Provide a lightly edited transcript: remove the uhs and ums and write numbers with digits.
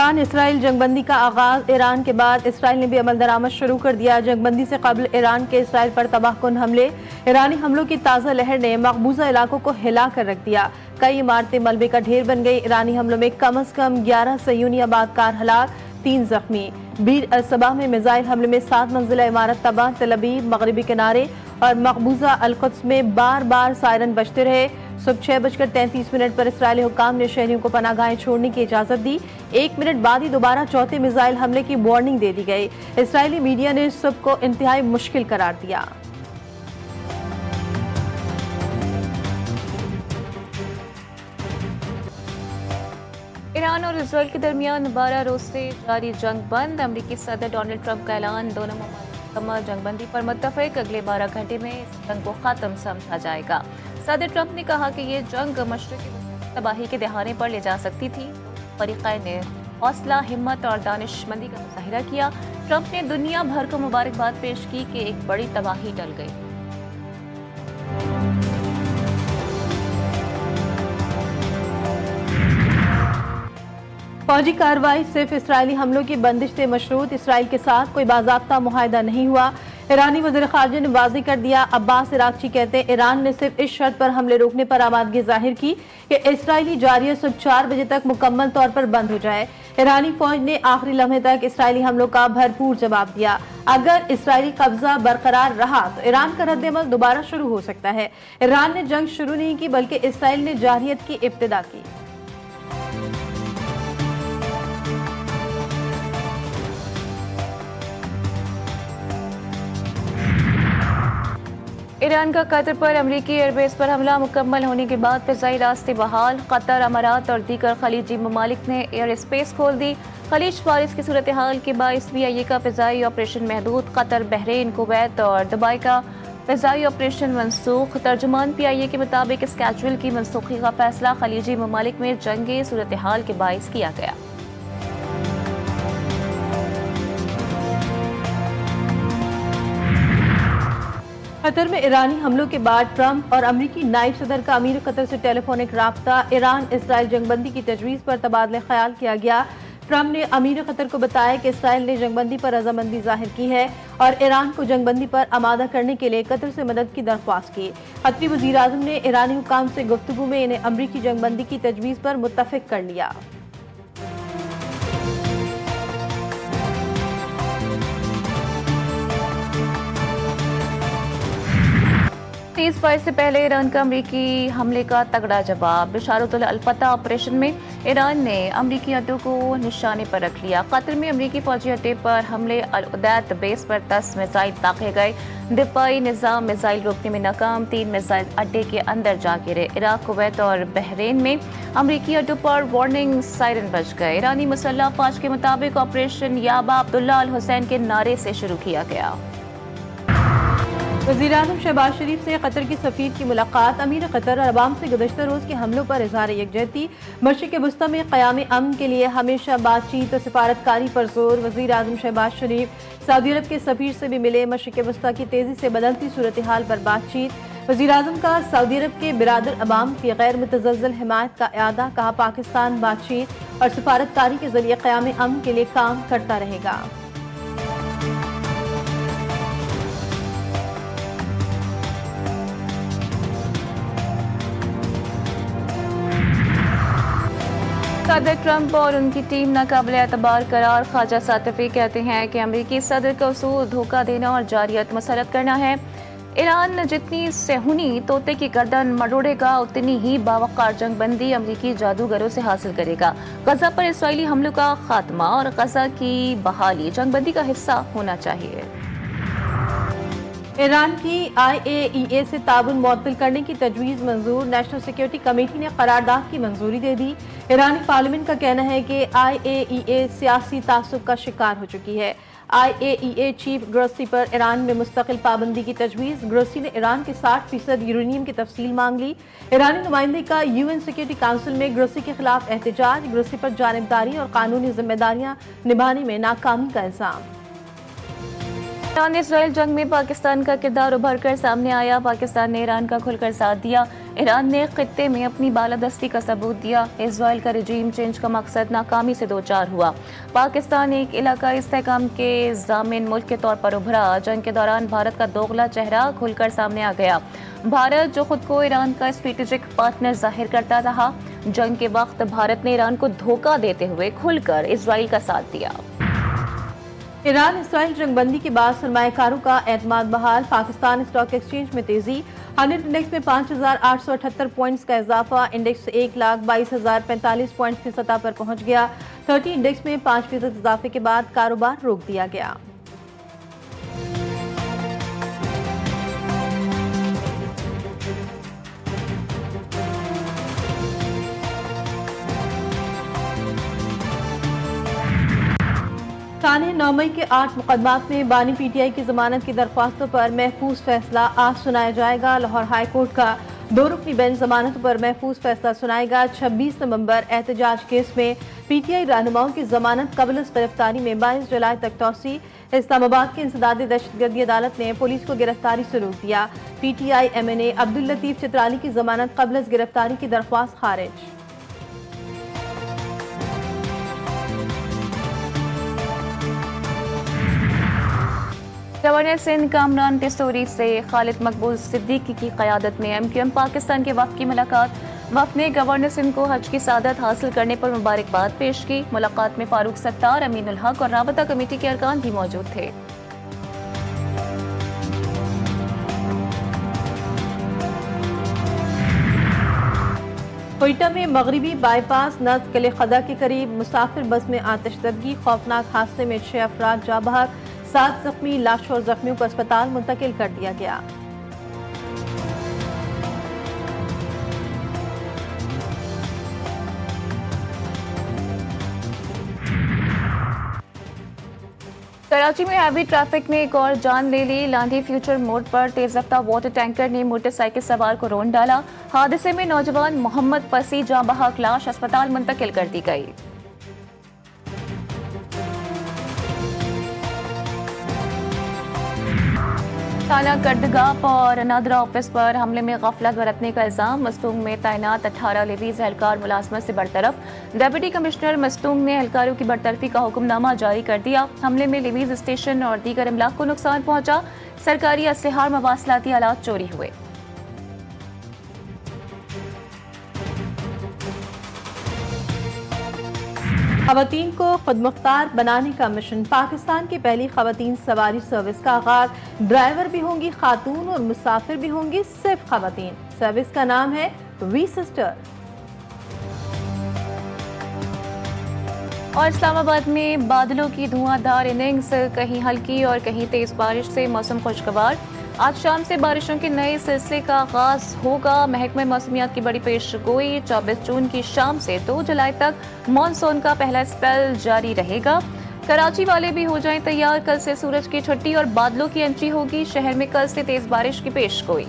Iran Israel जंगबंदी का आगाज। Iran के बाद इसराइल ने भी अमल दरामद शुरू कर दिया। जंगबंदी से कबल ईरान के इसराइल पर तबाहकुन हमले। ईरानी हमलों की ताज़ा लहर ने मकबूजा इलाकों को हिला कर रख दिया। कई इमारतें मलबे का ढेर बन गई। ईरानी हमलों में कम अज कम 11 सयूनी आबादकार हलाक, 3 जख्मी। बीर अल-सबा में मिसाइल हमले में 7 मंजिला इमारत तबाह। तल अवीव, मगरबी किनारे और मकबूजा अल-कुद्स में बार बार सायरन बजते रहे। सुबह 6:33 पर इसराइली हुक्काम ने शहरियों को पनाहगाहें छोड़ने की इजाजत दी। 1 मिनट बाद ही दोबारा चौथे मिसाइल हमले की वार्निंग दे दी गई। इसराइली मीडिया ने सुबह को इंतहाई मुश्किल करार दिया। ईरान और इसराइल के दरमियान 12 रोज से जारी जंग बंद। अमेरिकी सदर डोनाल्ड ट्रंप का ऐलान, दोनों मुकम्मल जंगबंदी पर मुत्तफिक, अगले 12 घंटे में इस जंग को खत्म समझा जाएगा। सदर ट्रंप ने कहा कि ये जंग मशरिकी तबाही के दहाने पर ले जा सकती थी। फरीक़ैन ने हौसला, हिम्मत और दानिशमंदी का मुजाहिरा किया। ट्रंप ने दुनिया भर को मुबारकबाद पेश की कि एक बड़ी तबाही टल गई। फौजी कार्रवाई सिर्फ इसराइली हमलों की बंदिश से मशरूत। इसराइल के साथ कोई बाज़ाब्ता मुआहदा नहीं हुआ। ईरानी वज़ीर ख़ारजा ने वाज़ेह कर दिया। अब्बास इराक़ची कहते हैं, ईरान ने सिर्फ इस शर्त पर हमले रोकने पर आमादगी जाहिर की कि इसराइली जारिया सुबह 4 बजे तक मुकम्मल तौर पर बंद हो जाए। ईरानी फौज ने आखिरी लम्हे तक इसराइली हमलों का भरपूर जवाब दिया। अगर इसराइली कब्जा बरकरार रहा तो ईरान का रद्द-ए-अमल दोबारा शुरू हो सकता है। ईरान ने जंग शुरू नहीं की, बल्कि इसराइल ने जारियत की इब्तिदा की। ईरान का कतर पर अमरीकी एयरबेस पर हमला मुकम्मल होने के बाद फ़िज़ाई रास्ते बहाल। कतर, अमारात और दीगर खलीजी ममालिक ने एयर स्पेस खोल दी। खलीज फारिस की सूरत हाल के बाइस PIA का फ़िज़ाई ऑपरेशन महदूद। कतर, बहरीन, कुवैत और दुबई का फ़िज़ाई ऑपरेशन मनसूख। तर्जुमान PIA के मुताबिक स्केड्यूल की मनसूखी का फैसला खलीजी ममालिक में जंगी सूरत हाल के बाइस किया गया। कतर में ईरानी हमलों के बाद ट्रंप और अमरीकी नायब सदर का अमीर कतर से टेलीफोनिक राब्ता। ईरान इसराइल जंगबंदी की तजवीज़ पर तबादला ख्याल किया गया। ट्रंप ने अमीर कतर को बताया कि इसराइल ने जंगबंदी पर रजामंदी जाहिर की है और ईरान को जंगबंदी पर आमादा करने के लिए कतर से मदद की दरख्वास्त की। कतरी वज़ीर आज़म ने ईरानी हुकाम से गुफ्तगू में इन्हें अमरीकी जंगबंदी की तजवीज़ पर मुत्तफिक कर लिया। सीज़फायर से पहले ईरान का अमरीकी हमले का तगड़ा जवाब। बिशारतुल अल-फतह ऑपरेशन में ईरान ने अमरीकी अड्डों को निशाने पर रख लिया। कतर में अमरीकी फौजी अड्डे पर हमले। अल-उदैत बेस पर 10 मिसाइल ताके गए। दिफाई निज़ाम मिसाइल रोकने में नाकाम। 3 मिसाइल अड्डे के अंदर जा गिरे। इराक, कुवैत और बहरीन में अमरीकी अड्डों पर वार्निंग सायरन बज गए। ईरानी मुसल्लह फौज के मुताबिक ऑपरेशन याबा अब्दुल्ला अल हुसैन के नारे से शुरू किया गया। वज़ीर-ए-आज़म शहबाज शरीफ से कतर की सफ़ीर की मुलाकात। अमीर कतर और अवाम से गुज़श्ता रोज़ के हमलों पर इज़हार यकजहती। मशरिक़ वस्ता में क़याम अमन के लिए हमेशा बातचीत और सिफारतकारी पर जोर। वज़ीर-ए-आज़म शहबाज शरीफ सऊदी अरब के सफ़ीर से भी मिले। मशरिक़ वस्ता की तेज़ी से बदलती सूरत हाल पर बातचीत। वज़ीर-ए-आज़म का सऊदी अरब के बिरादर अवाम की गैर मुतज़ल्ज़ल हिमायत का इआदा। कहा, पाकिस्तान बातचीत और सिफारतकारी के ज़रिए क़याम अमन के लिए काम करता रहेगा। सदर ट्रंप और उनकी टीम नाकाबिल एतबार करार। ख्वाजा सातफी कहते हैं कि अमरीकी सदर का उसूल धोखा देना और जारियत मसरत करना है। ईरान जितनी सेहूनी तोते की गर्दन मरोड़ेगा, उतनी ही बावकार जंगबंदी अमरीकी जादूगरों से हासिल करेगा। गजा पर इसराइली हमलों का खात्मा और गजा की बहाली जंगबंदी का हिस्सा होना चाहिए। ईरान की IAEA से ताबुन मुअत्तल करने की तजवीज़ मंजूर। नेशनल सिक्योरिटी कमेटी ने करारदाद की मंजूरी दे दी। ईरानी पार्लियामेंट का कहना है कि IAEA सियासी तासुब का शिकार हो चुकी है। IAEA चीफ ग्रोसी पर ईरान में मुस्तकिल पाबंदी की तजवीज़। ग्रोसी ने ईरान के 60% यूरेनियम की तफसील मांग ली। ईरानी नुमाइंदे का UN सिक्योरिटी काउंसिल में ग्रोसी के खिलाफ एहतजाज। ग्रोसी पर जानिबदारी और कानूनी जिम्मेदारियां निभाने में नाकामी का इल्जाम। ईरान इसराइल जंग में पाकिस्तान का किरदार उभर कर सामने आया। पाकिस्तान ने ईरान का खुलकर साथ दिया। ईरान ने खित्ते में अपनी बालादस्ती का सबूत दिया। इजराइल का रजीम चेंज का मकसद नाकामी से दो चार हुआ। पाकिस्तान एक इलाकाई इस्तेहकाम के जामिन मुल्क के तौर पर उभरा। जंग के दौरान भारत का दोगला चेहरा खुलकर सामने आ गया। भारत जो खुद को ईरान का स्ट्रेटेजिक पार्टनर जाहिर करता रहा, जंग के वक्त भारत ने ईरान को धोखा देते हुए खुलकर इजराइल का साथ दिया। ईरान इसराइल जंगबंदी के बाद सरमायाकारों का एतमाद बहाल। पाकिस्तान स्टॉक एक्सचेंज में तेजी। 100 इंडेक्स में 5,878 पॉइंट्स का इजाफा। इंडेक्स 1,22,045 पॉइंट्स की सतह पर पहुंच गया। 30 इंडेक्स में 5% इजाफे के बाद कारोबार रोक दिया गया। थाने 9 मई के 8 मुकदमात में बानी पीटीआई की जमानत की दरख्वास्तों पर महफूज फैसला आज सुनाया जाएगा। लाहौर हाई कोर्ट का 2 रुकनी बेंच जमानतों पर महफूज फैसला सुनाएगा। 26 नवंबर एहतजाज केस में पीटीआई रहनुमाओं की जमानत कबल गिरफ्तारी में 22 जुलाई तक तौसी। इस्लामाबाद की इंसदादी दहशतगर्दी अदालत ने पुलिस को गिरफ्तारी से रोक दिया। पीटीआई एमएनए अब्दुल लतीफ चित्राली की जमानत कबल गिरफ्तारी की दरख्वास्त खारिज। गवर्नर सिंध कामरान टिस्टोरी से खालिद मकबूल सिद्दीकी की क़यादत में एमक्यूएम पाकिस्तान के वफ़द की मुलाकात। वफ़द ने गवर्नर सिंध को हज की सादत हासिल करने पर मुबारकबाद पेश की। मुलाकात में फारूक सत्तार, अमीनुल हक और राबता कमेटी के अरकान भी मौजूद थे। क्वेटा में मगरबी बाईपास नज़ किले खदा के करीब मुसाफिर बस में आतिशदगी। खौफनाक हादसे में 6 अफराद जा बहक। 7 जख्मी। लाशों और जख्मियों को अस्पताल मुंतकिल कर दिया गया। कराची में हैवी ट्रैफिक ने एक और जान ले ली। लांडी फ्यूचर मोड पर तेज रफ्तार वाटर टैंकर ने मोटरसाइकिल सवार को रौंद डाला। हादसे में नौजवान मोहम्मद पसी जाँ बहक। लाश अस्पताल मुंतकिल कर दी गई। थाना कर्दगाप और नादरा ऑफिस पर हमले में गफलत बरतने का इल्जाम। मस्तूंग में तैनात 18 लेवीज एहलकार मुलाजमत से बरतरफ। डिप्टी कमिश्नर मस्तूंग ने एहलकारों की बरतरफी का हुक्मनामा जारी कर दिया। हमले में लेवीज स्टेशन और दीगर इमलाक को नुकसान पहुंचा। सरकारी असलहा और मवासलाती आलात चोरी हुए। खवातीन को खुदमुख्तार बनाने का मिशन। पाकिस्तान की पहली खवातीन सवारी सर्विस का आगाज। ड्राइवर भी होंगी खातून और मुसाफिर भी होंगी सिर्फ खवातीन। सर्विस का नाम है वी सिस्टर। और इस्लामाबाद में बादलों की धुआंधार इनिंग्स, कहीं हल्की और कहीं तेज बारिश से मौसम खुशगवार। आज शाम से बारिशों के नए सिलसिले का आगाज होगा। महकमे मौसमियात की बड़ी पेशगोई। 24 जून की शाम से 2 जुलाई तक मानसून का पहला स्पेल जारी रहेगा। कराची वाले भी हो जाएं तैयार। कल से सूरज की छुट्टी और बादलों की एंट्री होगी। शहर में कल से तेज बारिश की पेशगोई।